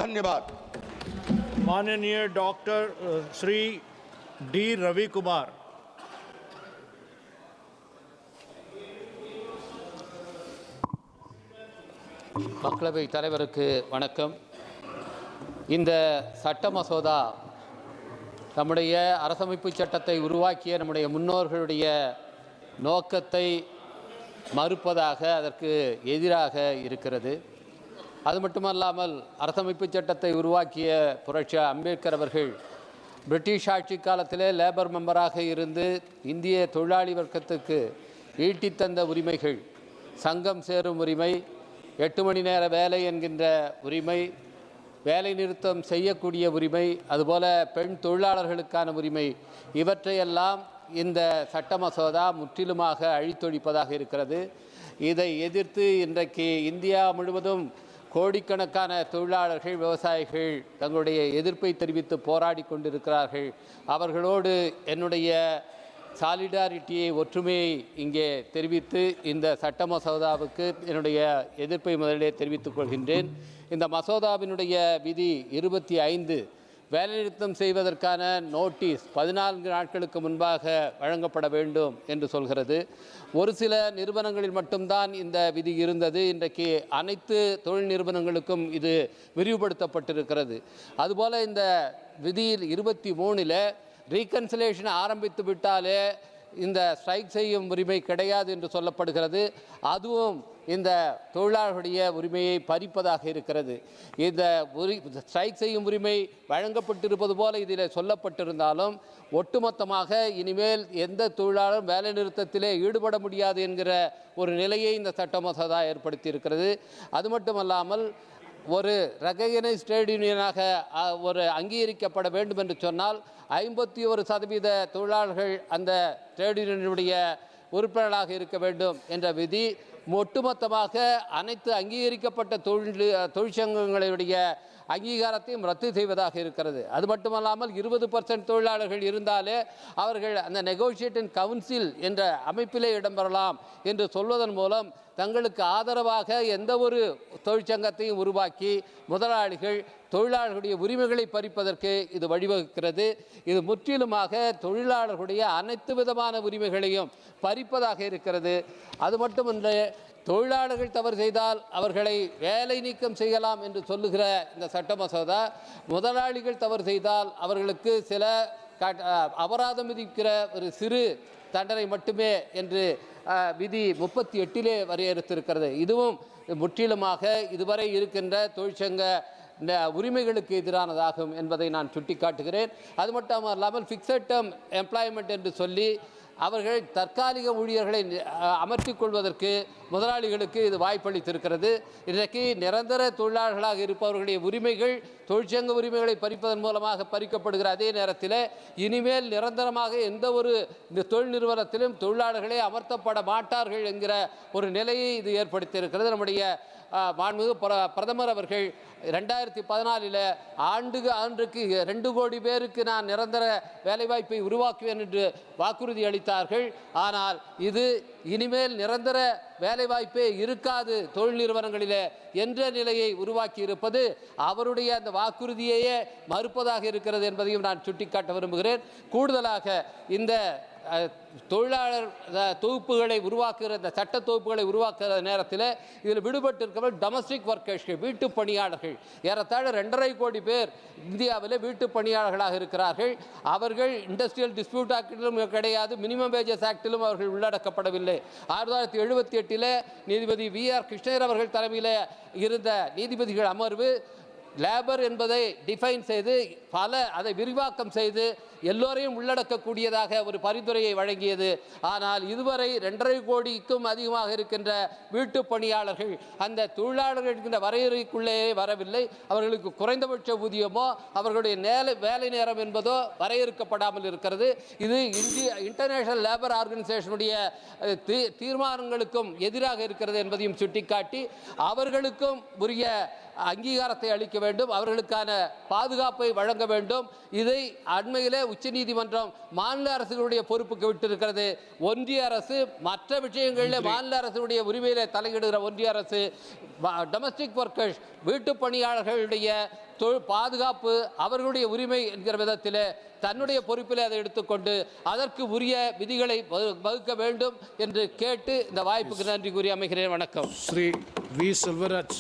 धन्यवाद। माननीय doctor Shri D Ravi Kumar. மக்களவை தலைவருக்கு வணக்கம். இந்த சட்ட மசோதா நம்முடைய அரசமைப்பு சட்டத்தை உருவாக்கிய நம்முடைய முன்னோர்களுடைய நோக்கத்தை மறுப்பதாக, அதற்கு எதிராக இருக்கிறது. அது மட்டுமல்லாமல் அரசமைப்பு சட்டத்தை உருவாக்கிய புரட்சி அம்பேத்கர் அவர்கள் பிரிட்டிஷ் ஆட்சி காலத்திலே லேபர் மெம்பராக இருந்து இந்திய தொழிலாளி வர்க்கத்துக்கு ஈட்டித்தந்த உரிமைகள், சங்கம் சேரும் உரிமை, 8 மணி நேர வேலை என்கின்ற உரிமை, வேலை நிறுத்தம் செய்யக்கூடிய உரிமை, அதுபோல பெண் தொழிலாளர்களுக்கான உரிமை, இவற்றையெல்லாம் இந்த சட்ட மசோதா முற்றிலுமாக அழித்தொழிப்பதாக இருக்கிறது. இதை எதிர்த்து இன்றைக்கு இந்தியா முழுவதும் கோடிக்கணக்கான தொழிலாளர்கள், விவசாயிகள் தங்களுடைய எதிர்ப்பை தெரிவித்து போராடி கொண்டிருக்கிறார்கள். அவர்களோடு என்னுடைய சாலிடாரிட்டியை, ஒற்றுமையை இங்கே தெரிவித்து இந்த சட்ட மசோதாவுக்கு என்னுடைய எதிர்ப்பை முதலிலே தெரிவித்துக் கொள்கின்றேன். இந்த மசோதாவினுடைய விதி 25 வேலைநிறுத்தம் செய்வதற்கான நோட்டீஸ் 14 நாட்களுக்கு முன்பாக வழங்கப்பட வேண்டும் என்று சொல்கிறது. ஒரு சில நிறுவனங்களில் மட்டும்தான் இந்த விதி இருந்தது. இன்றைக்கு அனைத்து தொழில் நிறுவனங்களுக்கும் இது விரிவுபடுத்தப்பட்டிருக்கிறது. அதுபோல் இந்த விதியில் 23 ரீகன்சிலேஷன் ஆரம்பித்து விட்டாலே இந்த ஸ்ட்ரைக் செய்யும் உரிமை கிடையாது என்று சொல்லப்படுகிறது. அதுவும் இந்த தொழிலாளர்களுடைய உரிமையை பறிப்பதாக இருக்கிறது. இந்த ஸ்ட்ரைக் செய்யும் உரிமை வழங்கப்பட்டிருப்பது போல இதில் சொல்லப்பட்டிருந்தாலும் ஒட்டுமொத்தமாக இனிமேல் எந்த தொழிலாளரும் வேலை நிறுத்தத்திலே ஈடுபட முடியாது என்கிற ஒரு நிலையை இந்த சட்ட மசோதா ஏற்படுத்தி இருக்கிறது. அது மட்டுமல்லாமல் ஒரு ரெகக்னைஸ்ட் ட்ரேட் யூனியனாக ஒரு அங்கீகரிக்கப்பட வேண்டும் என்று சொன்னால் 51% தொழிலாளர்கள் அந்த ட்ரேட் யூனியனுடைய உறுப்பினர்களாக இருக்க வேண்டும் என்ற விதி ஒட்டுமொத்தமாக அனைத்து அங்கீகரிக்கப்பட்ட தொழிற்சங்கங்களுடைய அங்கீகாரத்தையும் ரத்து செய்வதாக இருக்கிறது. அது மட்டுமல்லாமல் 20% தொழிலாளர்கள் இருந்தாலே அவர்கள் அந்த நெகோசியேட்டிங் கவுன்சில் என்ற அமைப்பிலே இடம்பெறலாம் என்று சொல்வதன் மூலம் தங்களுக்கு ஆதரவாக எந்த ஒரு தொழிற்சங்கத்தையும் உருவாக்கி முதலாளிகள் தொழிலாளர்களுடைய உரிமைகளை பறிப்பதற்கு இது வழிவகுக்கிறது. இது முற்றிலுமாக தொழிலாளர்களுடைய அனைத்து விதமான உரிமைகளையும் பறிப்பதாக இருக்கிறது. அது மட்டுமல்ல, தொழிலாளர்கள் தவறு செய்தால் அவர்களை வேலை நீக்கம் செய்யலாம் என்று சொல்லுகிற இந்த சட்ட மசோதா முதலாளிகள் தவறு செய்தால் அவர்களுக்கு சில அபராதம் விதிக்கிற ஒரு சிறு தண்டனை மட்டுமே என்று விதி 38 வரையறுத்திருக்கிறது. இதுவும் முற்றிலுமாக இதுவரை இருக்கின்ற தொழிற்சங்க உரிமைகளுக்கு எதிரானதாகும் என்பதை நான் சுட்டிக்காட்டுகிறேன். அது மட்டும் இல்லாமல் ஃபிக்ஸட் டேர்ம் எம்ப்ளாய்மெண்ட் என்று சொல்லி அவர்கள் தற்காலிக ஊழியர்களை அமர்த்திக் கொள்வதற்கு முதலாளிகளுக்கு இது வாய்ப்பளித்திருக்கிறது. இன்றைக்கு நிரந்தர தொழிலாளர்களாக இருப்பவர்களுடைய உரிமைகள் தொழிற்சங்க உரிமைகளை பறிப்பதன் மூலமாக பறிக்கப்படுகிற அதே நேரத்தில் இனிமேல் நிரந்தரமாக எந்த ஒரு தொழில் நிறுவனத்திலும் தொழிலாளர்களே அமர்த்தப்பட மாட்டார்கள் என்கிற ஒரு நிலையை இது ஏற்படுத்தியிருக்கிறது. நம்முடைய மாண்புமிகு பிரதமர் அவர்கள் 2014 ஆண்டுக்கு 2 கோடி பேருக்கு நான் நிரந்தர வேலைவாய்ப்பை உருவாக்குவேன் என்று வாக்குறுதி அளித்தார்கள். ஆனால் இது இனிமேல் நிரந்தர வேலைவாய்ப்பே இருக்காது தொழில் நிறுவனங்களிலே என்ற நிலையை உருவாக்கி இருப்பது அவருடைய அந்த வாக்குறுதியையே மறுப்பதாக இருக்கிறது என்பதையும் நான் சுட்டிக்காட்ட விரும்புகிறேன். கூடுதலாக இந்த தொழிலாளர் தொகுப்புகளை உருவாக்குகிற இந்த சட்ட தொகுப்புகளை உருவாக்குகிற நேரத்தில் இதில் விடுபட்டிருக்கிறவர் டொமஸ்டிக் ஒர்க்கர்ஸ்கள், வீட்டு பணியாளர்கள். ஏறத்தாழ 2.5 கோடி பேர் இந்தியாவில் வீட்டு பணியாளர்களாக இருக்கிறார்கள். அவர்கள் இண்டஸ்ட்ரியல் டிஸ்பியூட் ஆக்டிலும் கிடையாது, மினிமம் வேஜஸ் ஆக்டிலும் அவர்கள் உள்ளடக்கப்படவில்லை. 1978 நீதிபதி VR கிருஷ்ணர் அவர்கள் தலைமையில் இருந்த நீதிபதிகள் அமர்வு லேபர் என்பதை டிஃபைன் செய்து அதை விரிவாக்கம் செய்து எல்லோரையும் உள்ளடக்கக்கூடியதாக ஒரு பரிந்துரையை வழங்கியது. ஆனால் இதுவரை 2.5 கோடிக்கும் அதிகமாக இருக்கின்ற வீட்டு பணியாளர்கள் அந்த தொழிலாளர்கள் இருக்கின்ற வரையறைக்குள்ளே வரவில்லை. அவர்களுக்கு குறைந்தபட்ச ஊதியமோ அவர்களுடைய வேலை நேரம் என்பதோ வரையறுக்கப்படாமல் இருக்கிறது. இது இன்டர்நேஷனல் லேபர் ஆர்கனைசேஷனுடைய தீர்மானங்களுக்கும் எதிராக இருக்கிறது என்பதையும் சுட்டிக்காட்டி அவர்களுக்கும் உரிய அங்கீகாரத்தை அளிக்க வேண்டும், அவர்களுக்கான பாதுகாப்பை வழங்க வேண்டும். இதை அண்மையிலே உச்சநீதிமன்றம் மாநில அரசுகளுடைய பொறுப்புக்கு விட்டிருக்கிறது. ஒன்றிய அரசு மற்ற விஷயங்களில் மாநில அரசுடைய உரிமையிலே தலையிடுகிற ஒன்றிய அரசு டொமஸ்டிக் ஒர்க்கர்ஸ் வீட்டு பணியாளர்களுடைய பாதுகாப்பு அவர்களுடைய உரிமை என்கிற விதத்தில் தன்னுடைய பொறுப்பில் அதை எடுத்துக்கொண்டு அதற்கு உரிய விதிகளை வகுக்க வேண்டும் என்று கேட்டு இந்த வாய்ப்புக்கு நன்றி கூறி அமைகிறேன். வணக்கம். Sri V. Silvaraj.